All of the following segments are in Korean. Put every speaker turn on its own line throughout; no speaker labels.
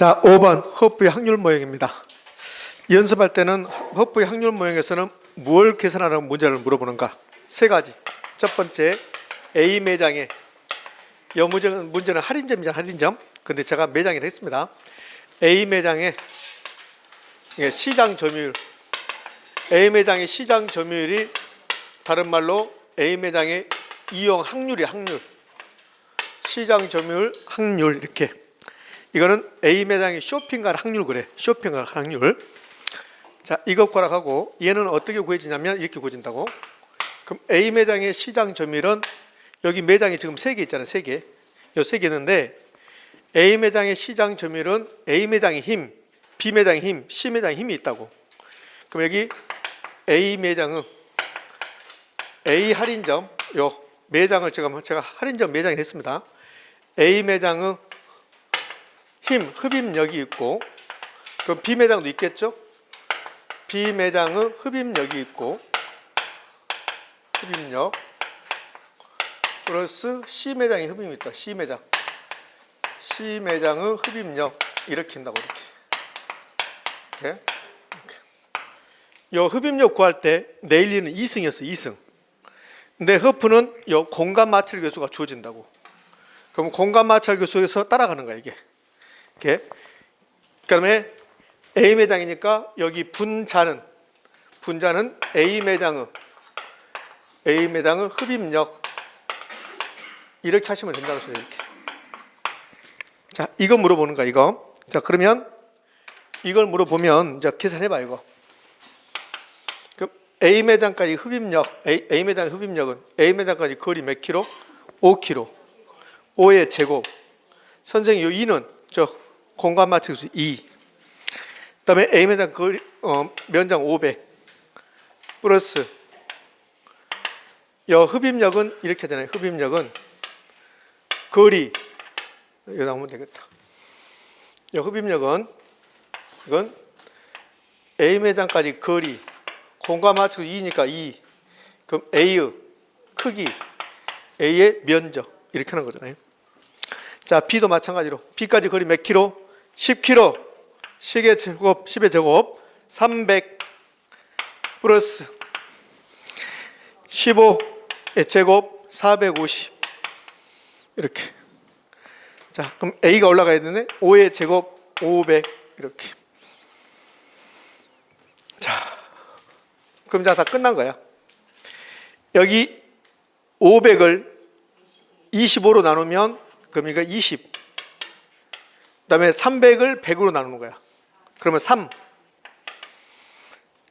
자, 5번 허브의 확률 모형입니다. 연습할 때는 허브의 확률 모형에서는 뭘 계산하라고 문제를 물어보는가? 세 가지. 첫 번째, A 매장에, 이 문제는 할인점이잖아, 할인점. 근데 제가 매장이라 했습니다. A 매장에 시장 점유율, A 매장의 시장 점유율이 다른 말로 A 매장의 이용 확률이 확률, 시장 점유율 확률 이렇게. 이거는 A 매장의 쇼핑갈 확률 그래. 쇼핑갈 확률. 자, 이것 구하라고. 얘는 어떻게 구해지냐면 이렇게 구해진다고. 그럼 A 매장의 시장 점유율은 여기 매장이 지금 3개 있잖아요. 3개. 요 3개 있는데 A 매장의 시장 점유율은 A 매장의 힘, B 매장의 힘, C 매장의 힘이 있다고. 그럼 여기 A 매장은 A 할인점, 요 매장을 제가 할인점 매장을 했습니다. A 매장은 힘, 흡입력이 있고, 그럼 B 매장도 있겠죠? B 매장은 흡입력이 있고, 흡입력 플러스 C 매장이 흡입이 있다. C 매장. C 매장은 흡입력 이렇게 한다고 이렇게. 요 흡입력 구할 때 네일리는 2승이었어. 2승. 근데 허프는 요 공간 마찰 교수가 주어진다고. 그럼 공간 마찰 교수에서 따라가는 거야 이게. 이렇게. 그다음에 A 매장이니까 여기 분자는 A 매장은 흡입력 이렇게 하시면 된다는 소리예요. 이렇게. 자, 이거 물어보는 거야 이거. 자, 그러면 이걸 물어보면 이제 계산해봐 이거. 그럼 A 매장까지 흡입력, A 매장 흡입력은 A 매장까지 거리 몇 킬로? 5킬로. 5의 제곱. 선생님 이 2는 저 공간 마찰수 2. 그다음에 A 매장 거리 면적 500 플러스 요 흡입력은 이렇게 하잖아요. 흡입력은 거리 이거 나오면 되겠다. 요 흡입력은 이건 A 매장까지 거리 공간 마찰수 2니까 2. 그럼 A의 크기, A의 면적 이렇게 하는 거잖아요. 자, B도 마찬가지로 B까지 거리 몇 킬로? 10킬로. 10의 제곱, 10의 제곱 300 플러스 15의 제곱 450 이렇게. 자, 그럼 A가 올라가야 되네. 5의 제곱 500 이렇게. 자, 그럼 다 끝난 거야. 여기 500을 25로 나누면 그럼 이거 20. 그다음에 300을 100으로 나누는 거야. 그러면 3.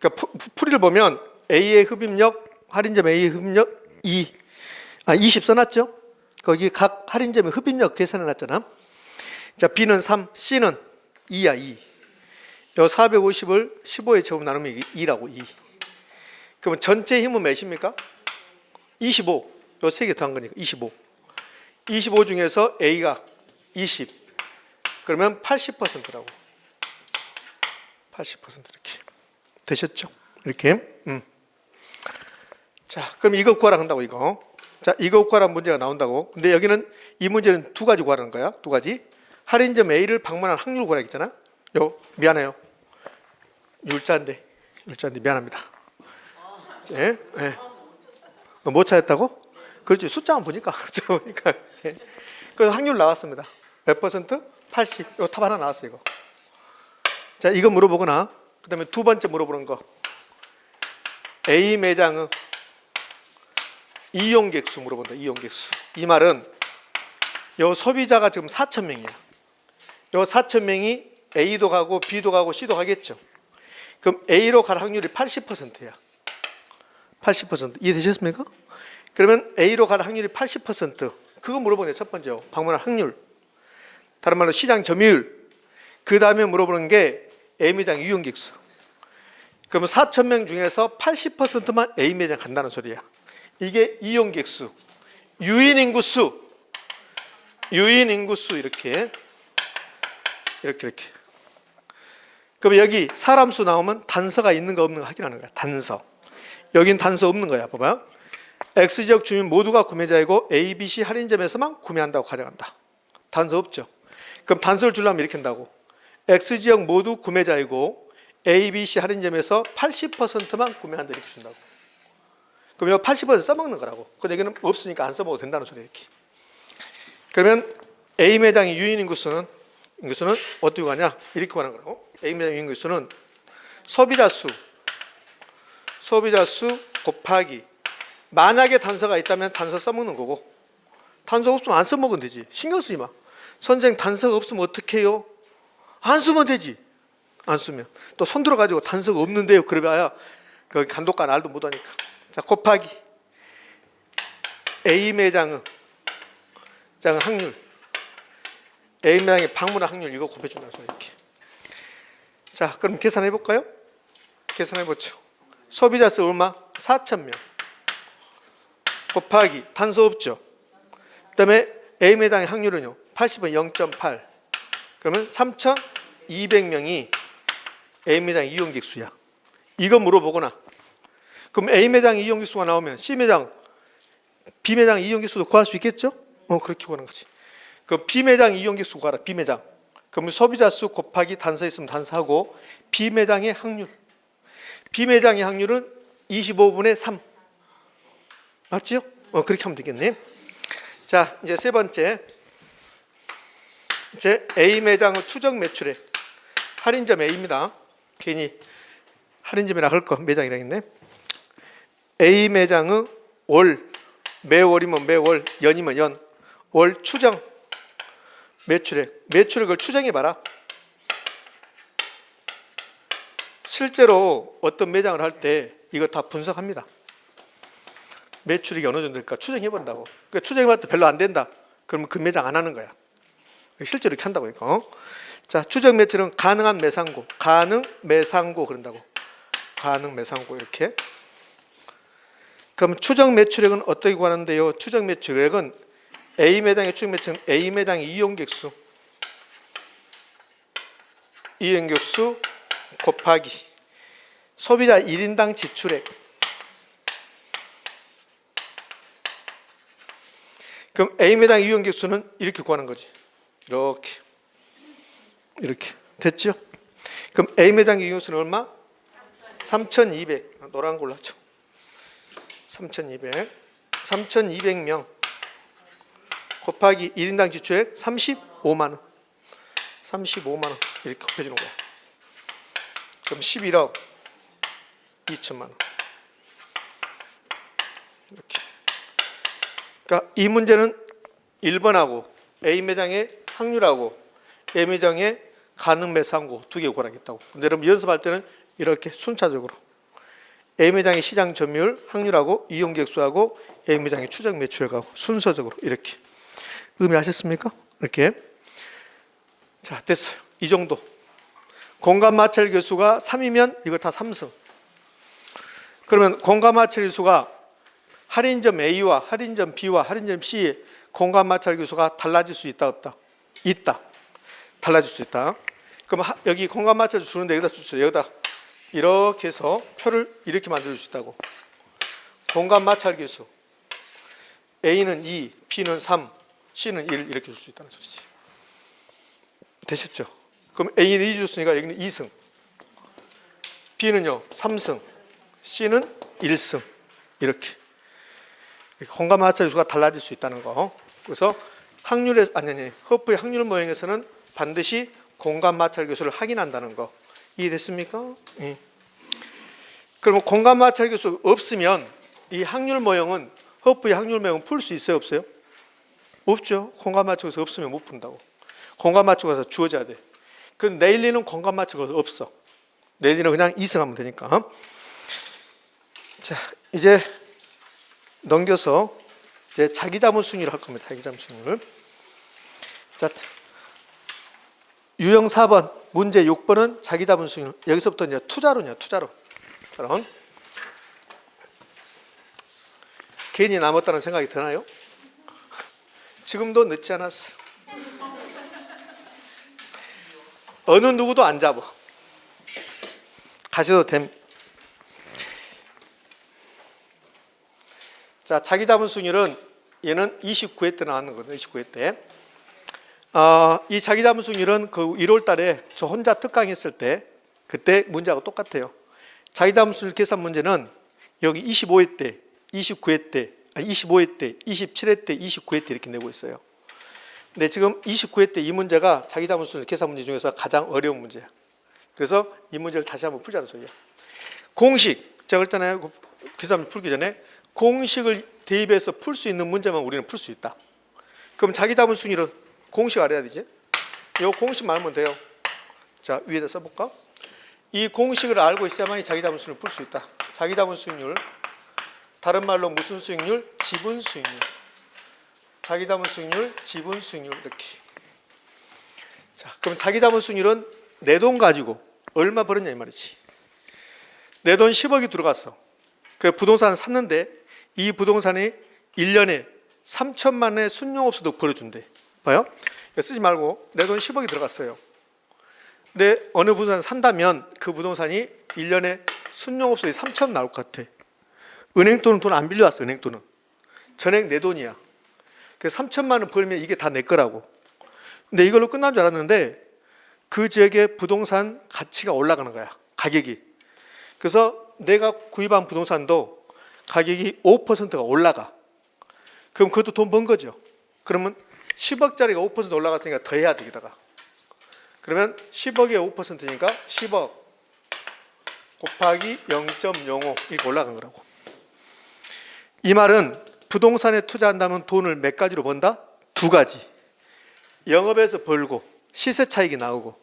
그러니까 풀이를 보면 A의 흡입력, 할인점 A의 흡입력 20 써놨죠? 거기 각 할인점의 흡입력 계산해놨잖아. 자, B는 3, C는 2야, 2. 요 450을 15의 제곱 나누면 2라고, 2. 그러면 전체 힘은 몇입니까? 25. 요 3개 더한 거니까 25. 25 중에서 A가 20. 그러면 80%라고. 80% 이렇게. 되셨죠? 이렇게. 자, 그럼 이거 구하라 한다고, 이거. 자, 이거 구하라 문제가 나온다고. 근데 여기는 이 문제는 두 가지 구하라는 거야. 두 가지. 할인점 A를 방문한 확률 구하라 했잖아. 미안해요. 율자인데 미안합니다. 예? 예. 못 찾았다고? 그렇지. 숫자만 보니까. 그래서 확률 나왔습니다. 몇 퍼센트? 80. 이거 탑 하나 나왔어, 이거. 자, 이거 물어보거나, 그 다음에 두 번째 물어보는 거. A 매장은 이용객수 물어본다, 이용객수. 이 말은, 요 소비자가 지금 4,000명이야. 요 4,000명이 A도 가고, B도 가고, C도 가겠죠. 그럼 A로 갈 확률이 80%야. 80%. 이해되셨습니까? 그러면 A로 갈 확률이 80%. 그거 물어보네요, 첫 번째. 방문할 확률. 다른 말로 시장 점유율. 그 다음에 물어보는 게 A 매장 이용객수. 그러면 4,000명 중에서 80%만 A 매장 간다는 소리야. 이게 이용객수. 유인인구수 이렇게. 그럼 여기 사람 수 나오면 단서가 있는가 없는가 확인하는 거야. 단서. 여긴 단서 없는 거야. 봐봐요. X지역 주민 모두가 구매자이고 A, B, C 할인점에서만 구매한다고 가져간다. 단서 없죠. 그럼 단서를 주려면 이렇게 한다고. X지역 모두 구매자이고 A, B, C 할인점에서 80%만 구매한다 이렇게 준다고. 그럼 이거 80% 써먹는 거라고. 근데 여기는 없으니까 안 써먹어도 된다는 소리 이렇게. 그러면 A 매장의 유인 인구수는 어떻게 구하냐? 이렇게 구하는 거라고. A 매장 유인 인구수는 소비자 수 곱하기 만약에 단서가 있다면 단서 써먹는 거고 단서 없으면 안 써먹으면 되지. 신경 쓰지 마. 선생님 단서가 없으면 어떻게 해요? 안 쓰면 되지. 안 쓰면 또 손 들어가지고 단서가 없는데요. 그래봐야 그 감독관 알도 못하니까. 자 곱하기 A 매장의 확률, A 매장의 방문할 확률 이거 곱해준다 이렇게. 자 그럼 계산해 볼까요? 계산해 보죠. 소비자 수 얼마? 4,000명 곱하기 단서 없죠. 그다음에 A 매장의 확률은요 80은 0.8. 그러면 3,200명이 A 매장 이용객 수야. 이거 물어보거나 그럼 A 매장 이용객 수가 나오면 C 매장, B 매장 이용객 수도 구할 수 있겠죠? 그렇게 구하는 거지. 그럼 B 매장 이용객 수 구하라. B 매장. 그럼 소비자 수 곱하기 단서 있으면 단서하고 B 매장의 확률. B 매장의 확률은 25분의 3. 맞지요? 그렇게 하면 되겠네. 자, 이제 세 번째. 이제 A 매장의 추정 매출액. 할인점 A입니다. 괜히 할인점이라 할 거 매장이라 했네. A 매장의 매월이면 매월, 연이면 연. 월 추정 매출액. 매출액을 추정해 봐라. 실제로 어떤 매장을 할 때 이거 다 분석합니다. 매출액이 어느 정도일까 추정해 본다고. 그러니까 추정해 봤을 때 별로 안 된다. 그러면 그 매장 안 하는 거야. 실제로 이렇게 한다고 이거. 자, 추정 매출은 가능한 매상고, 가능 매상고 그런다고. 가능 매상고 이렇게. 그럼 추정 매출액은 어떻게 구하는데요? 추정 매출액은 A 매장의 추정 매출은 A 매장의 이용객 수 곱하기 소비자 1인당 지출액. 그럼 A 매장 이용객 수는 이렇게 구하는 거지. 이렇게 됐죠? 그럼 A 매장 이용객 수는 얼마? 3,200. 노란 걸로 하죠. 3,200명 곱하기 1인당 지출액 35만 원. 35만 원 이렇게 곱해주는 거야. 그럼 11억 2천만 원. 이렇게. 그러니까 이 문제는 1번하고 A 매장의 확률하고 A 매장의 가능 매상고 두 개 구하겠다고. 근데 여러분 연습할 때는 이렇게 순차적으로 A 매장의 시장 점유율 확률하고 이용객 수하고 A 매장의 추정 매출액하고 순서적으로 이렇게. 의미하셨습니까? 이렇게. 자, 됐어요. 이 정도. 공감 마찰 교수가 3이면 이거 다 3승. 그러면 공감 마찰 교수가 할인점 A와 할인점 B와 할인점 C의 공감 마찰 교수가 달라질 수 있다 없다? 있다. 달라질 수 있다. 그럼 여기 공감 마찰 주는데 여기다 주세요. 여기다 이렇게 해서 표를 이렇게 만들 수 있다고. 공감 마찰 교수 A는 2, B는 3, C는 1 이렇게 줄 수 있다는 소리지. 되셨죠? 그럼 A는 2 줬으니까 여기는 2승, B는요 3승, C는 1승 이렇게. 공감 마찰 교수가 달라질 수 있다는 거. 그래서 허프의 확률 모형에서는 반드시 공감 마찰 교수를 확인한다는 거. 이해됐습니까? 예. 그럼 공감 마찰 교수 없으면 이 확률 모형은 허프의 확률 모형은 풀 수 있어요, 없어요? 없죠. 공감 마찰 교수 없으면 못 푼다고. 공감 마찰 교수 주어져야 돼. 그 내일리는 공감 마찰 교수 없어. 내일리는 그냥 2승하면 되니까. 자, 이제 넘겨서 이제 자기자본 순위를 할 겁니다. 자기자본 순위를. 자, 유형 4번, 문제 6번은 자기자본 순위. 여기서부터 이제 투자로냐, 투자로. 그럼 괜히 남았다는 생각이 드나요? 지금도 늦지 않았어. 어느 누구도 안 잡아. 가셔도 됨. 자, 자기자본 순위는 얘는 29회 때 나왔는 거거든요. 29회 때. 이 자기자본 수익률은 그 1월 달에 저 혼자 특강했을 때 그때 문제하고 똑같아요. 자기자본 수익률 계산 문제는 여기 25회 때, 29회 때, 25회 때, 27회 때, 29회 때 이렇게 내고 있어요. 근데 지금 29회 때 이 문제가 자기자본 수익률 계산 문제 중에서 가장 어려운 문제야. 그래서 이 문제를 다시 한번 풀자는 소리야. 공식, 제가 그랬잖아요. 계산 풀기 전에 공식을 대입해서 풀 수 있는 문제만 우리는 풀 수 있다. 그럼 자기자본 수익률은 공식 알아야 되지? 이 공식만 알면 돼요. 자, 위에다 써볼까? 이 공식을 알고 있어야만 자기자본 수익률을 풀 수 있다. 자기자본 수익률, 다른 말로 무슨 수익률? 지분 수익률. 자기자본 수익률, 지분 수익률 이렇게. 자, 그럼 자기자본 수익률은 내 돈 가지고 얼마 벌었냐 이 말이지. 내 돈 10억이 들어갔어. 그 부동산을 샀는데 이 부동산이 1년에 3천만 원의 순용업소득 벌어준대. 봐요? 쓰지 말고 내 돈 10억이 들어갔어요. 근데 어느 부동산을 산다면 그 부동산이 1년에 순용업소득이 3천 나올 것 같아. 은행 돈은 돈 안 빌려왔어. 은행 돈은. 전액 내 돈이야. 그래서 3천만 원 벌면 이게 다 내 거라고. 근데 이걸로 끝난 줄 알았는데 그 지역의 부동산 가치가 올라가는 거야. 가격이. 그래서 내가 구입한 부동산도 가격이 5%가 올라가. 그럼 그것도 돈 번 거죠. 그러면 10억짜리가 5% 올라갔으니까 더 해야 되겠다가. 그러면 10억에 5%니까 10억 곱하기 0.05 이렇게 올라간 거라고. 이 말은 부동산에 투자한다면 돈을 몇 가지로 번다? 두 가지. 영업에서 벌고 시세 차익이 나오고,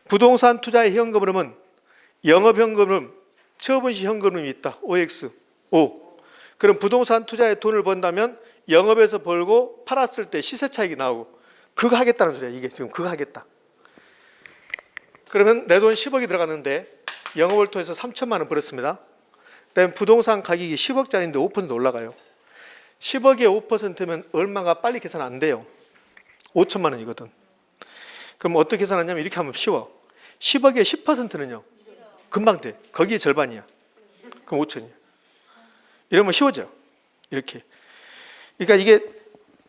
부동산 투자의 현금흐름은 영업현금흐름, 처분시 현금흐름이 있다. OX, O. 그럼 부동산 투자에 돈을 번다면 영업에서 벌고 팔았을 때 시세 차익이 나오고, 그거 하겠다는 소리야. 이게 지금 그거 하겠다. 그러면 내 돈 10억이 들어갔는데 영업을 통해서 3천만 원 벌었습니다. 그다음에 부동산 가격이 10억짜리인데 5% 올라가요. 10억에 5%면 얼마가 빨리 계산 안 돼요. 5천만 원이거든. 그럼 어떻게 계산하냐면 이렇게 하면 쉬워. 10억에 10%는요. 금방 돼. 거기에 절반이야. 그럼 5천이야. 이러면 쉬워져. 이렇게. 그러니까 이게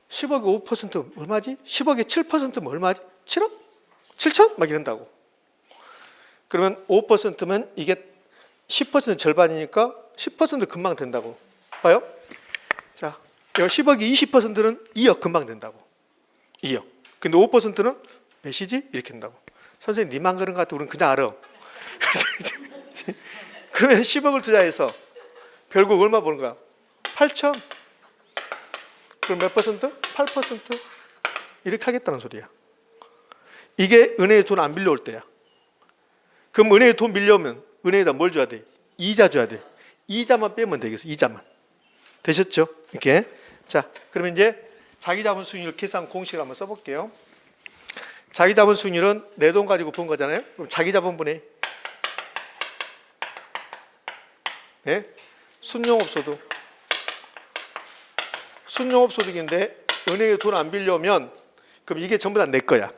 10억에 5% 얼마지? 10억에 7%면 얼마지? 7억? 7천? 막 이런다고. 그러면 5%면 이게 10% 절반이니까 10% 금방 된다고. 봐요? 자, 여기 10억이 20%는 2억 금방 된다고. 2억. 근데 5%는 몇이지? 이렇게 된다고. 선생님, 니만 그런 것 같아. 우리는 그냥 알아. 그러면 10억을 투자해서 결국 얼마 버는 거야? 8천. 그럼 몇 퍼센트? 8%. 이렇게 하겠다는 소리야. 이게 은행에 돈 안 빌려올 때야. 그럼 은행에 돈 빌려오면 은행에다 뭘 줘야 돼? 이자 줘야 돼. 이자만 빼면 되겠어. 이자만. 되셨죠? 이렇게. 자, 그러면 이제 자기자본 수익률 계산 공식을 한번 써볼게요. 자기자본 수익률은 내 돈 가지고 본 거잖아요. 그럼 자기자본분의 순용업소득. 순용업소득인데 은행에 돈 안 빌려오면 그럼 이게 전부 다 내 거야.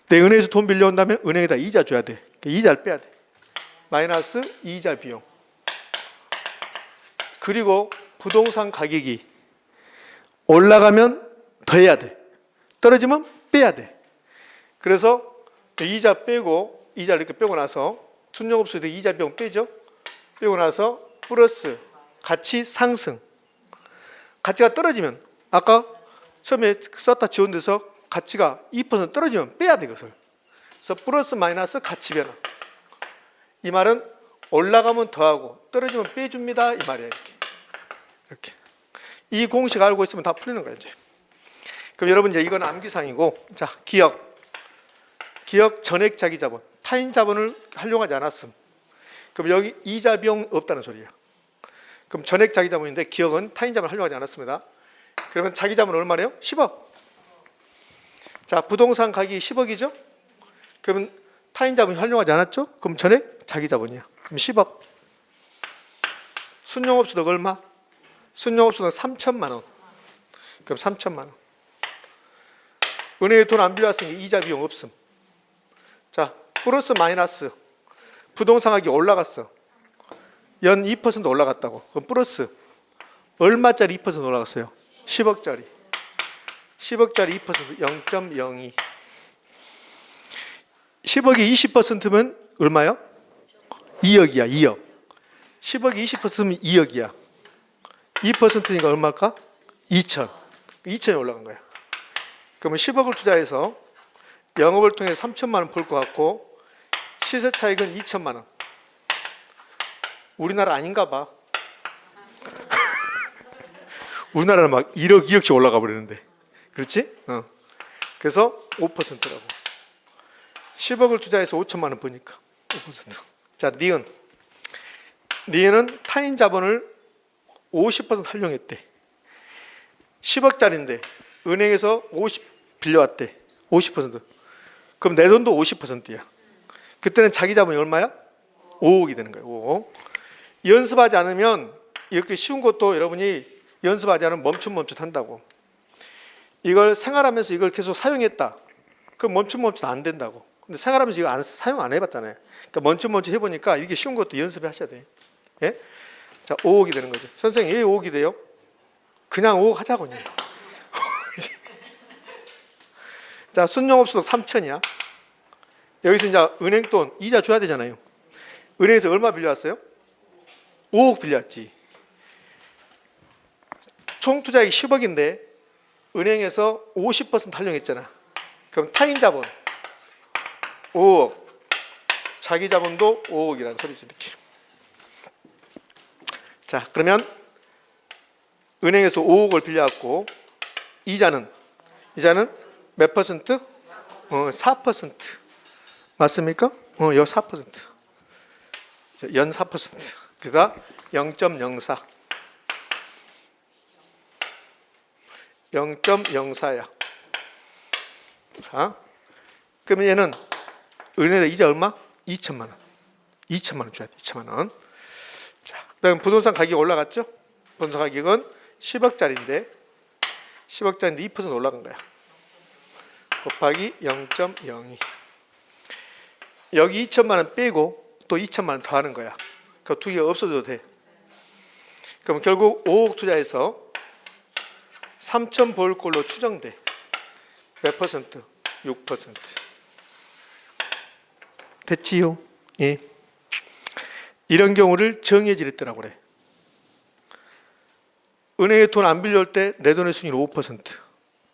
내 은행에서 돈 빌려온다면 은행에다 이자 줘야 돼. 이자를 빼야 돼. 마이너스 이자 비용. 그리고 부동산 가격이 올라가면 더 해야 돼. 떨어지면 빼야 돼. 그래서 이자 빼고, 이자를 이렇게 빼고 나서 순용업소득 이자 비용 빼죠. 빼고 나서 플러스 가치 상승. 가치가 떨어지면 아까 처음에 썼다 지운 데서 가치가 2% 떨어지면 빼야 돼, 그것을. 그래서 플러스 마이너스 가치 변화. 이 말은 올라가면 더하고 떨어지면 빼줍니다. 이 말이야. 이렇게. 이 공식 알고 있으면 다 풀리는 거예요, 이제. 그럼 여러분 이제 이건 암기사항이고, 자, 기억 전액 자기자본. 타인 자본을 활용하지 않았음. 그럼 여기 이자 비용 없다는 소리예요. 그럼 전액 자기자본인데 기억은 타인 자본을 활용하지 않았습니다. 그러면 자기자본은 얼마래요? 10억. 자, 부동산 가격이 10억이죠? 그러면 타인 자본이 활용하지 않았죠? 그럼 전액 자기자본이야. 그럼 10억. 순용업소득 얼마? 순용업소득 3천만 원. 그럼 3천만 원. 은행에 돈 안 빌려왔으니까 이자 비용 없음. 자, 플러스 마이너스. 부동산 가격이 올라갔어. 연 2% 올라갔다고. 그럼 플러스 얼마짜리 2% 올라갔어요? 10억짜리. 10억짜리 2% 0.02. 10억이 20%면 얼마요? 2억이야. 2억. 10억이 20%면 2억이야. 2%니까 얼마일까? 2천. 2천이 올라간 거야. 그러면 10억을 투자해서 영업을 통해 3천만 원 벌 것 같고 시세 차익은 2천만 원. 우리나라 아닌가 봐. 우리나라는 막 1억, 2억씩 올라가 버리는데. 그렇지? 그래서 5%라고. 10억을 투자해서 5천만 원 버니까 5%. 자, 니은은 타인 자본을 50% 활용했대. 10억짜리인데 은행에서 50 빌려왔대. 50%. 그럼 내 돈도 50%야. 그때는 자기 자본이 얼마야? 5억이 되는 거예요. 5억. 연습하지 않으면 이렇게 쉬운 것도 여러분이 연습하지 않으면 멈춤 한다고. 이걸 생활하면서 이걸 계속 사용했다. 그럼 멈춤 안 된다고. 근데 생활하면서 이거 사용 안 해봤잖아요. 그러니까 멈춤 해보니까 이게 쉬운 것도 연습을 하셔야 돼. 예? 자, 5억이 되는 거죠. 선생님, 왜 5억이 돼요? 그냥 5억 하자고. 그냥. 자, 순영업소득 3천이야. 여기서 이제 은행돈 이자 줘야 되잖아요. 은행에서 얼마 빌려왔어요? 5억 빌려왔지. 총 투자액이 10억인데 은행에서 50% 활용했잖아. 그럼 타인 자본 5억, 자기 자본도 5억이라는 소리죠. 이렇게. 자, 그러면 은행에서 5억을 빌려왔고 이자는 몇 퍼센트? 4%. 맞습니까? 여기 4%. 연 4%. 그가 0.04. 0.04야. 자, 그러면 얘는 은행에 이자 얼마? 2천만 원. 2천만 원 줘야 돼. 2천만 원. 자, 그다음 부동산 가격이 올라갔죠? 부동산 가격은 10억짜리인데 2% 올라간 거야. 곱하기 0.02. 여기 2천만 원 빼고 또 2천만 원 더 하는 거야. 그 두 개가 없어져도 돼. 그럼 결국 5억 투자해서 3천 벌 걸로 추정돼. 몇 퍼센트? 6%. 됐지요? 예. 이런 경우를 정해지랬더라고 그래. 은행에 돈 안 빌려올 때 내 돈의 수익률 5%.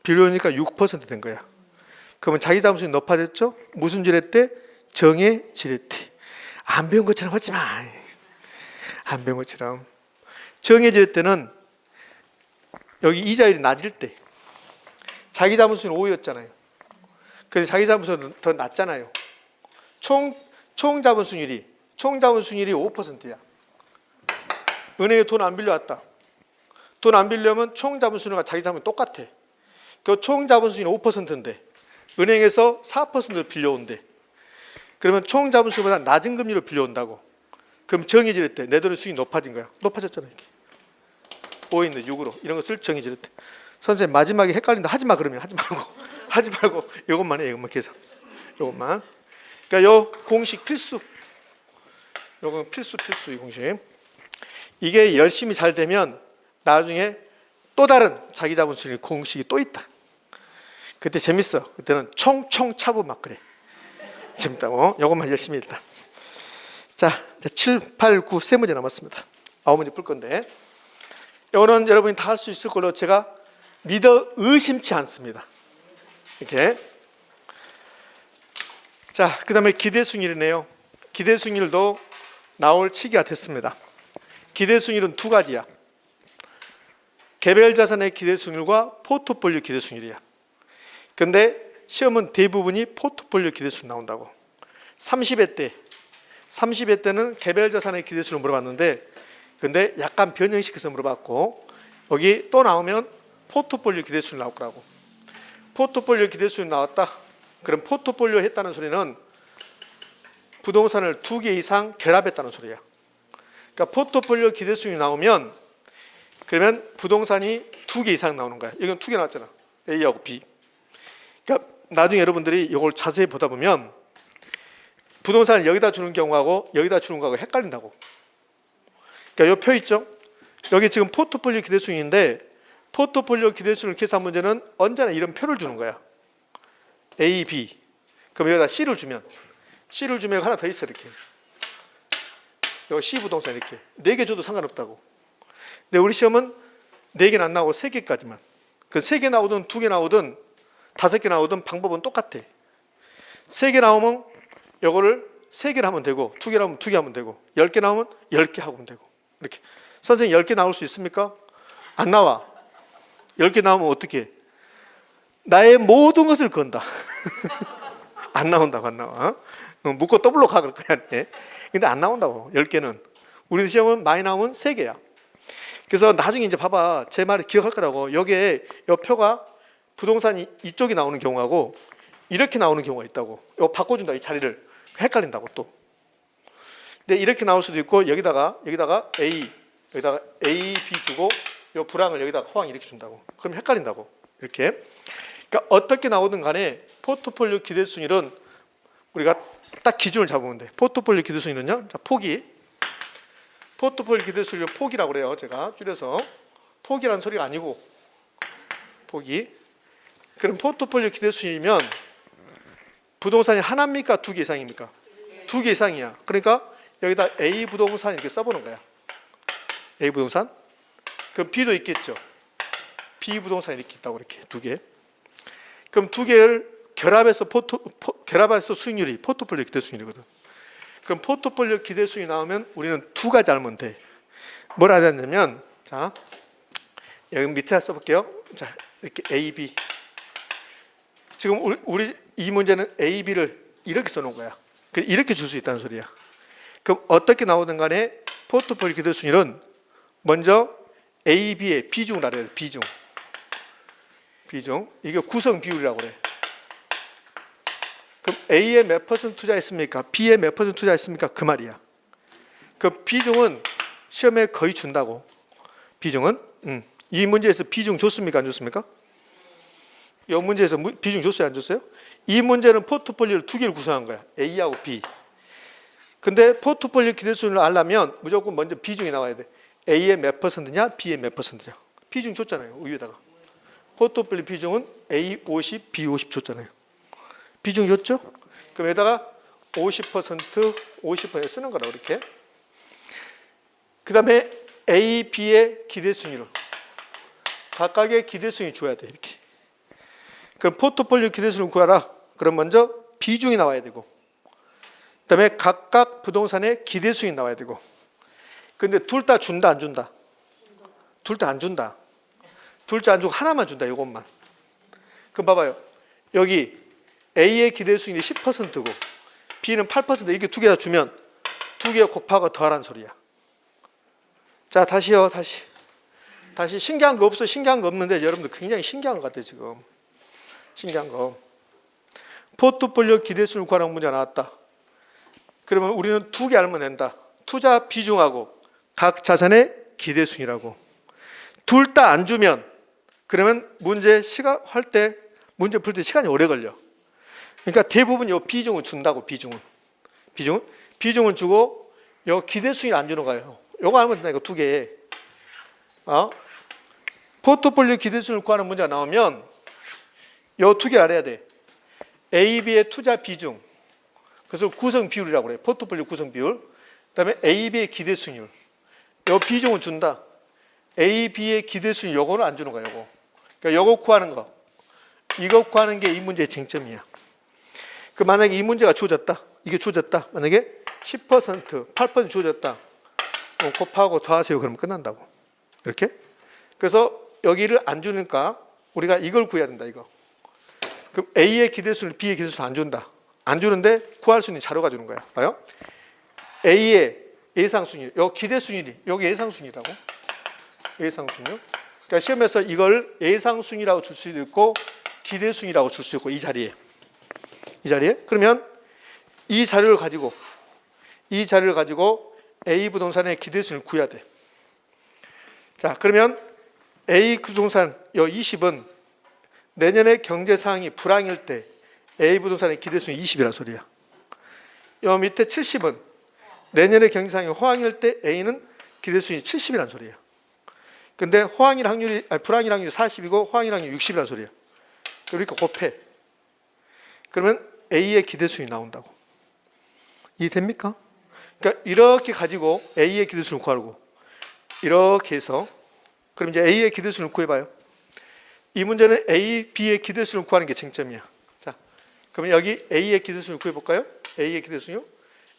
빌려오니까 6% 된 거야. 그러면 자기 자본수익이 높아졌죠? 무슨 지렛대? 정해 지렛대. 안 배운 것처럼 하지 마. 안 배운 것처럼. 정해 지렛대는 여기 이자율이 낮을 때 자기 자본수익은 5였잖아요. 그런데 자기 자본수익은 더 낮잖아요. 총 자본수익률이 5%야. 은행에 돈 안 빌려왔다. 돈 안 빌려면 총 자본수익률과 자기 자본이 똑같아. 그 총 자본수익이 5%인데 은행에서 4%를 빌려온대. 그러면 총 자본수익보다 낮은 금리로 빌려온다고. 그럼 정해질 때 내 돈의 수익이 높아진 거야. 높아졌잖아. 이렇게. 5인데 6으로 이런 것을 정해질 때. 선생님 마지막에 헷갈린다. 하지 마 그러면 하지 말고 이것만 해. 이것만 계산. 이것만. 그러니까 요 공식 필수. 요건 필수 이 공식. 이게 열심히 잘 되면 나중에 또 다른 자기 자본수익 공식이 또 있다. 그때 재밌어. 그때는 총총 차부 막 그래. 재밌다고. 요것만 열심히 일단. 자, 7, 8, 9 세 문제 남았습니다. 9문제 풀 건데 이거는 여러분이 다 할 수 있을 걸로 제가 믿어 의심치 않습니다. 이렇게. 자, 그 다음에 기대수익률이네요. 기대수익률도 나올 시기가 됐습니다. 기대수익률은 두 가지야. 개별 자산의 기대수익률과 포트폴리오 기대수익률이야. 근데 시험은 대부분이 포트폴리오 기대수익률 나온다고. 30회 때는 개별 자산의 기대수익률을 물어봤는데 근데 약간 변형시켜서 물어봤고 여기 또 나오면 포트폴리오 기대수익률 나올 거라고. 포트폴리오 기대수익률 나왔다. 그럼 포트폴리오 했다는 소리는 부동산을 2개 이상 결합했다는 소리야. 그러니까 포트폴리오 기대수익률이 나오면 그러면 부동산이 2개 이상 나오는 거야. 이건 2개 나왔잖아. A하고 B. 그러니까 나중에 여러분들이 이걸 자세히 보다 보면 부동산을 여기다 주는 경우하고 여기다 주는 거하고 헷갈린다고. 그러니까 이 표 있죠? 여기 지금 포트폴리오 기대수익인데 포트폴리오 기대수익률 계산 문제는 언제나 이런 표를 주는 거야. A, B. 그럼 여기다 C를 주면 하나 더 있어 이렇게. 여기 C 부동산 이렇게 4개 줘도 상관없다고. 근데 우리 시험은 4개는 안 나오고 3개까지만. 그 3개 나오든 2개 나오든 5개 나오든 방법은 똑같아. 3개 나오면 이거를 3개를 하면 되고 2개 나오면 2개 하면 되고 10개 나오면 10개 하면 되고 이렇게. 선생님 10개 나올 수 있습니까? 안 나와. 10개 나오면 어떻게 해? 나의 모든 것을 건다. 안 나온다고 안 나와. 묶고 더블로 가 그럴 거야. 근데 안 나온다고 10개는. 우리 시험은 많이 나오면 3개야. 그래서 나중에 이제 봐봐. 제 말을 기억할 거라고. 여기에 이 표가 부동산이 이쪽이 나오는 경우하고 이렇게 나오는 경우가 있다고. 이거 바꿔준다 이 자리를. 헷갈린다고 또. 근데 이렇게 나올 수도 있고 여기다가 A 여기다가 A, B 주고 이 불황을 여기다가 호황 이렇게 준다고. 그럼 헷갈린다고. 이렇게. 그러니까 어떻게 나오든 간에 포트폴리오 기대수익률은 우리가 딱 기준을 잡으면 돼. 포트폴리오 기대수익률은요. 자, 포기. 포트폴리오 기대수익률 포기라고 그래요. 제가 줄여서. 포기라는 소리가 아니고 포기. 그럼 포트폴리오 기대수익이면 부동산이 하나입니까? 2개 이상입니까? 2개 이상이야. 그러니까 여기다 A 부동산 이렇게 써보는 거야. A 부동산. 그럼 B도 있겠죠. B 부동산 이렇게 있다고 이렇게 2개. 그럼 2개를 결합해서 수익률이 포트폴리오 기대수익률이거든. 그럼 포트폴리오 기대수익이 나오면 우리는 2가지 알면 돼. 뭘 알아야 되냐면 자 여기 밑에 써볼게요. 자 이렇게 A, B. 지금 우리 이 문제는 A, B를 이렇게 써놓은 거야. 이렇게 줄 수 있다는 소리야. 그럼 어떻게 나오든 간에 포트폴리오 기대수익률은 먼저 A, B의 비중을 알아야 돼. 비중. 이게 구성 비율이라고 그래. 그럼 A에 몇 % 투자했습니까? B에 몇 % 투자했습니까? 그 말이야. 그 비중은 시험에 거의 준다고. 비중은 이 문제에서 비중 줬습니까? 안 줬습니까? 이 문제에서 비중 줬어요? 안 줬어요? 이 문제는 포트폴리오를 2개를 구성한 거야. A하고 B. 근데 포트폴리오 기대수익률을 알려면 무조건 먼저 비중이 나와야 돼. A의 몇 %냐? B의 몇 %냐? 비중 줬잖아요. 위에다가. 포트폴리오 비중은 A 50, B 50 줬잖아요. 비중 줬죠? 그럼 여기다가 50% 쓰는 거라고 이렇게. 그 다음에 A, B의 기대수익률. 각각의 기대수익이 줘야 돼. 이렇게. 그럼 포트폴리오 기대수익을 구하라. 그럼 먼저 비중이 나와야 되고 그 다음에 각각 부동산의 기대수익이 나와야 되고 근데 둘 다 준다 안 준다? 둘 다 안 준다. 둘 다 안 주고 하나만 준다. 이것만. 그럼 봐봐요. 여기 A의 기대수익률이 10%고 B는 8% 이렇게 2개 다 주면 2개 곱하고 더하라는 소리야. 자 다시요. 다시 신기한 거 없어. 신기한 거 없는데 여러분들 굉장히 신기한 것 같아요. 지금. 신기한 거. 포트폴리오 기대수익률 구하는 문제가 나왔다. 그러면 우리는 2개 알면 된다. 투자 비중하고 각 자산의 기대수익이라고. 둘 다 안 주면 그러면 문제 풀 때 시간이 오래 걸려. 그러니까 대부분 이 비중을 준다고. 비중을 주고 이 기대수익을 안 주는 거예요. 이거 알면 된다. 이거 2개. 포트폴리오 기대수익을 구하는 문제가 나오면 이 2개 알아야 돼. A, B의 투자 비중. 그래서 구성 비율이라고 그래요. 포트폴리오 구성 비율. 그다음에 A, B의 기대수익률. 이 비중을 준다. A, B의 기대수익 요거는 안 주는 거야. 요거. 그러니까 요거 구하는 거. 이거 구하는 게 이 문제의 쟁점이야. 그 만약에 이 문제가 주어졌다. 이게 주어졌다. 만약에 10%, 8% 주어졌다. 곱하고 더하세요. 그러면 끝난다고. 이렇게. 그래서 여기를 안 주니까 우리가 이걸 구해야 된다. 이거. 그럼 A의 기대수익, B의 기대수익 안 준다. 안 주는데 구할 수 있는 자료가 주는 거야. 봐요. A의 예상수익률. 여기 기대수익률이 여기 예상수익률이라고. 예상수익률. 그러니까 시험에서 이걸 예상수익이라고 줄 수도 있고 기대수익이라고 줄 수 있고 이 자리에. 그러면 이 자료를 가지고 A 부동산의 기대수익을 구해야 돼. 자, 그러면 A 부동산 요 20은 내년에 경제 상황이 불황일 때 A 부동산의 기대수익이 20이라는 소리야. 요 밑에 70은 내년에 경제 상황이 호황일 때 A는 기대수익이 70이라는 소리야. 근데 호황일 확률이 불황일 확률이 40이고 호황일 확률이 60이라는 소리야. 그러니까 곱해. 그러면 A의 기대수준이 나온다고. 이해됩니까? 그러니까 이렇게 가지고 A의 기대수준을 구하고 이렇게 해서 그럼 이제 A의 기대수준을 구해봐요. 이 문제는 A, B의 기대수준을 구하는 게 쟁점이야. 자, 그러면 여기 A의 기대수준을 구해볼까요? A의 기대수준이요?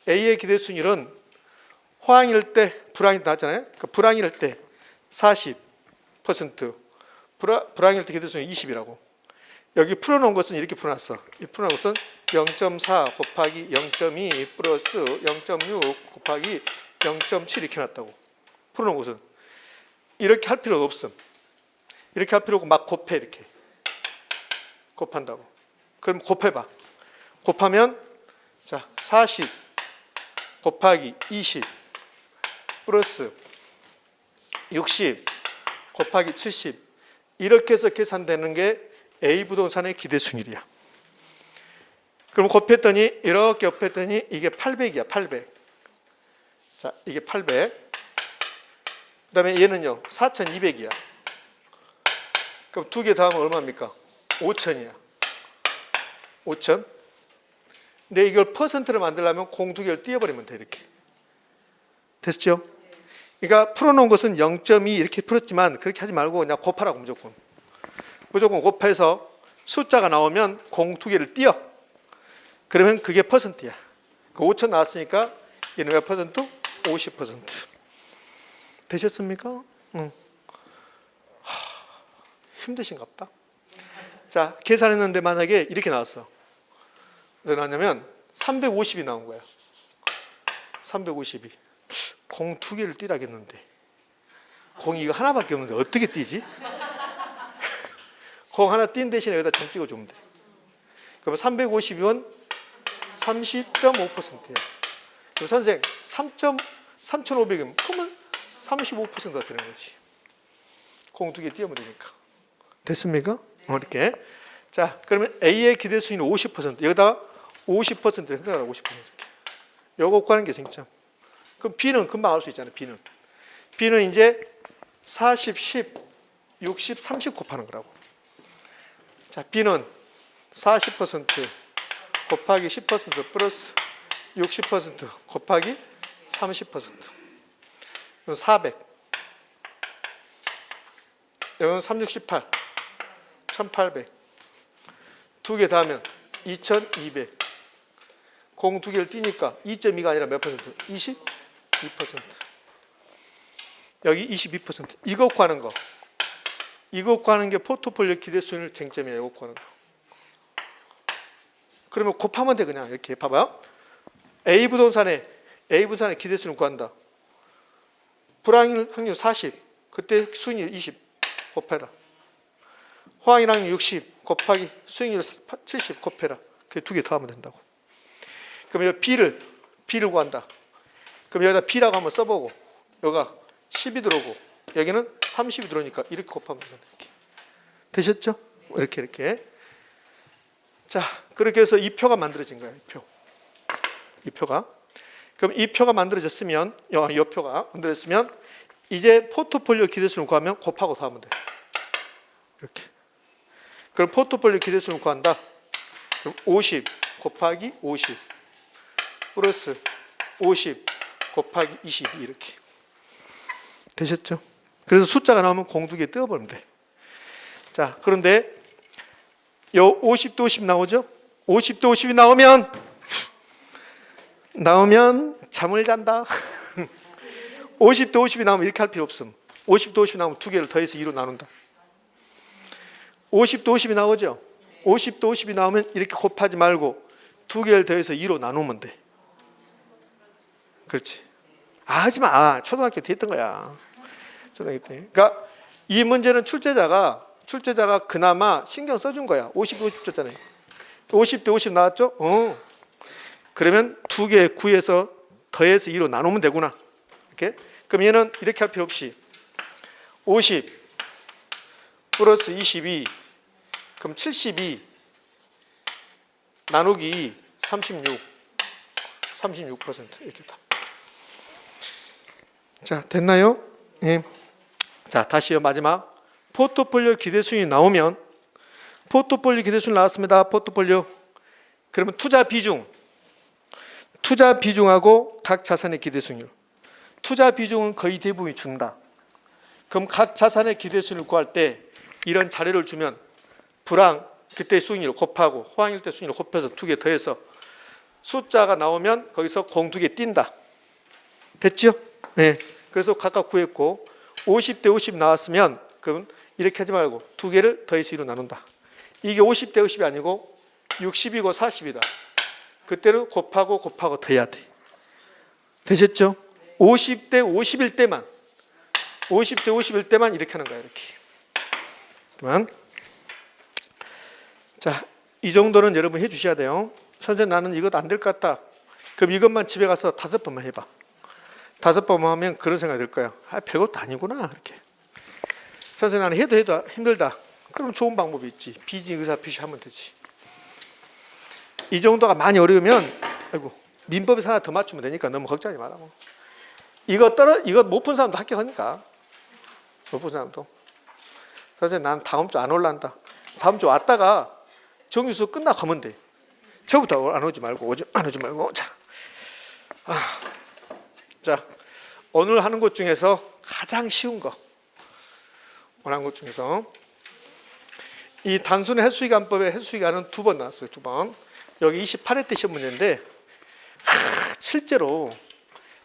A의 기대수준은 호황일 때 불황이 나왔잖아요. 그러니까 불황일 때 40%, 불황일 때 기대수준이 20이라고. 여기 풀어놓은 것은 이렇게 풀어놨어. 이 풀어놓은 것은 0.4 곱하기 0.2 플러스 0.6 곱하기 0.7 이렇게 놨다고. 풀어놓은 것은 이렇게 할 필요가 없음. 이렇게 할 필요 없고 막 곱해. 이렇게 곱한다고. 그럼 곱해봐. 곱하면 자 40 곱하기 20 플러스 60 곱하기 70 이렇게 해서 계산되는 게 A 부동산의 기대수익률이야. 그럼 곱했더니 이렇게 곱했더니 이게 800이야. 800. 자, 이게 800. 그다음에 얘는요. 4200이야. 그럼 두 개 더하면 얼마입니까? 5000이야. 5000. 근데 이걸 퍼센트를 만들려면 공 두 개를 띄워버리면 돼. 이렇게. 됐죠? 그러니까 풀어놓은 것은 0.2 이렇게 풀었지만 그렇게 하지 말고 그냥 곱하라고 무조건. 무조건 곱해서 숫자가 나오면 공 두 개를 띄어. 그러면 그게 퍼센트야. 그 5천 나왔으니까 얘는 몇 퍼센트? 50%. 되셨습니까? 응. 힘드신가 보다. 자, 계산했는데 만약에 이렇게 나왔어. 왜 나왔냐면 350이 나온 거야. 350이. 공 두 개를 띄라겠는데. 공이 이거 하나밖에 없는데 어떻게 띄지? 공 하나 띈 대신에 여기다 점 찍어주면 돼. 그러면 350이면 30.5%야. 그럼 선생 3,500이면 그러면 35%가 되는 거지. 공 두 개 띄우면 되니까. 됐습니까? 이렇게. 자, 그러면 A의 기대수익은 50%. 여기다가 50%를 생각하라고 50%. 요거 구하는 게 쟁점. 그럼 B는 금방 알 수 있잖아요. B는 이제 40, 10, 60, 30 곱하는 거라고. 자, B는 40% 곱하기 10% 플러스 60% 곱하기 30%. 이건 400. 이건 368. 1800. 두 개 더하면 2200. 공 두 개를 띄니까 2.2가 아니라 몇 퍼센트? 22%. 여기 22%. 이거 구하는 거. 이거 구하는 게 포트폴리오 기대수익률 쟁점이에요. 이거 구하는 거. 그러면 곱하면 돼. 그냥 이렇게 봐봐요. A 부동산의 기대수익률 구한다. 불황일 확률 40. 그때 수익률 20 곱해라. 호황일 확률 60 곱하기 수익률 70 곱해라. 그 두 개 더하면 된다고. 그럼 여기 B를 구한다. 그럼 여기다 B라고 한번 써보고 여기가 10이 들어오고 여기는 30이 들어오니까 이렇게 곱하면 되잖아요. 이렇게. 되셨죠? 이렇게. 자, 그렇게 해서 이 표가 만들어진 거예요. 이 표가. 그럼 이 표가 만들어졌으면 이 표가 만들어졌으면 이제 포트폴리오 기대수를 구하면 곱하고 더하면 돼. 이렇게. 그럼 포트폴리오 기대수를 구한다. 그럼 50 곱하기 50 플러스 50 곱하기 22 이렇게. 되셨죠? 그래서 숫자가 나오면 공 두 개 떼어버리면 돼. 자, 그런데 요 50도 50 나오죠? 50도 50이 나오면 잠을 잔다. 50도 50이 나오면 이렇게 할 필요 없음. 50도 50이 나오면 두 개를 더해서 2로 나눈다. 50도 50이 나오죠? 50도 50이 나오면 이렇게 곱하지 말고 두 개를 더해서 2로 나누면 돼. 그렇지. 하지마. 초등학교 때 했던 거야. 초등학교 때. 그러니까 이 문제는 출제자가 그나마 신경 써준 거야. 50도 50 줬잖아요. 50대 50 나왔죠? 그러면 두 개 구해서 더해서 2로 나누면 되구나. 이렇게. 그럼 얘는 이렇게 할 필요 없이 50 플러스 22 그럼 72 나누기 36 36% 이렇게 다. 자, 됐나요? 예. 자, 다시요. 마지막. 포트폴리오 기대수익이 나오면, 포트폴리오 기대수익 나왔습니다. 포트폴리오. 그러면 투자 비중하고 각 자산의 기대수익률. 투자 비중은 거의 대부분이 준다. 그럼 각 자산의 기대수익률을 구할 때 이런 자료를 주면 불황 그때 수익률 곱하고 호황일 때 수익률 곱해서 2개 더해서 숫자가 나오면 거기서 공 2개 띈다. 됐죠? 네. 그래서 각각 구했고 50대 50 나왔으면 그럼 이렇게 하지 말고 2개를 더해서 2로 나눈다. 이게 50대 50이 아니고 60이고 40이다. 그때는 곱하고 더해야 돼. 되셨죠? 50대 50일 때만 50대 50일 때만 이렇게 하는 거야. 이렇게. 그만. 자, 이 정도는 여러분 해 주셔야 돼요. 선생님 나는 이것 안 될 것 같다. 그럼 이것만 집에 가서 5번만 해봐. 5번만 하면 그런 생각이 들 거야. 아, 별것도 아니구나. 이렇게. 선생님 나는 해도 힘들다. 그럼 좋은 방법이 있지. 비지 의사표시 하면 되지. 이 정도가 많이 어려우면 아이고 민법에서 하나 더 맞추면 되니까 너무 걱정하지 말라고. 이거 못 푼 사람도 합격하니까. 못 푼 사람도. 선생님 나는 다음 주 안 올란다. 다음 주 왔다가 정규수 끝나고 가면 돼. 저부터 안 오지 말고 안 오지 말고. 자, 오늘 하는 것 중에서 가장 쉬운 거. 오늘 하는 것 중에서 이 단순 해수기간법의 해수기간은 2번 나왔어요. 2번. 여기 28회 때 시험 문제인데 실제로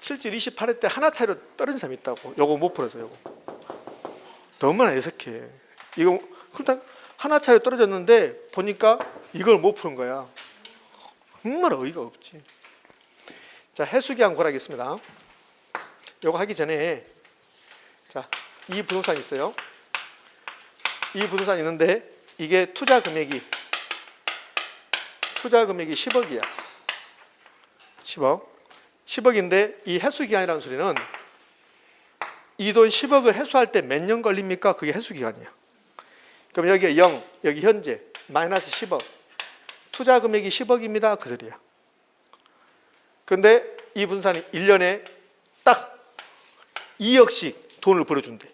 28회 때 하나 차이로 떨어진 사람이 있다고. 요거 못 풀어서 요거. 너무나 애석해. 이거 그냥 하나 차이로 떨어졌는데 보니까 이걸 못 푸는 거야. 정말 어이가 없지. 자, 해수기간 구하겠습니다. 요거 하기 전에 자, 이 부동산 있어요. 이 부동산 있는데 이게 투자 금액이 10억이야. 10억인데 이 해수기간이라는 소리는 이 돈 10억을 해수할 때 몇 년 걸립니까? 그게 해수기간이야. 그럼 여기에 0, 여기 현재 마이너스 10억. 투자 금액이 10억입니다. 그 소리야. 그런데 이 분산이 1년에 딱 2억씩 돈을 벌어준대.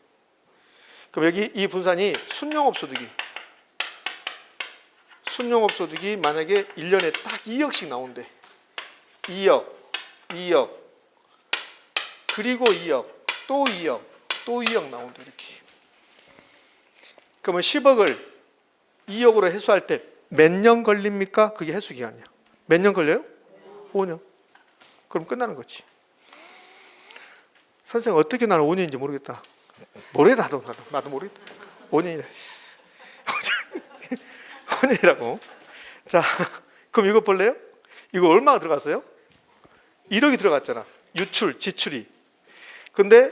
그럼 여기 이 분산이 순용업소득이 만약에 1년에 딱 2억씩 나온대. 2억, 그리고 2억, 또 2억 나온대. 이렇게. 그러면 10억을 2억으로 해수할 때 몇 년 걸립니까? 그게 해수기간이야. 몇 년 걸려요? 5년. 그럼 끝나는 거지. 선생님 어떻게 나는 5년인지 모르겠다. 나도 모르겠다. 5년이다. 5년이라고. 자, 그럼 이거 볼래요? 이거 얼마가 들어갔어요? 1억이 들어갔잖아. 유출, 지출이. 근데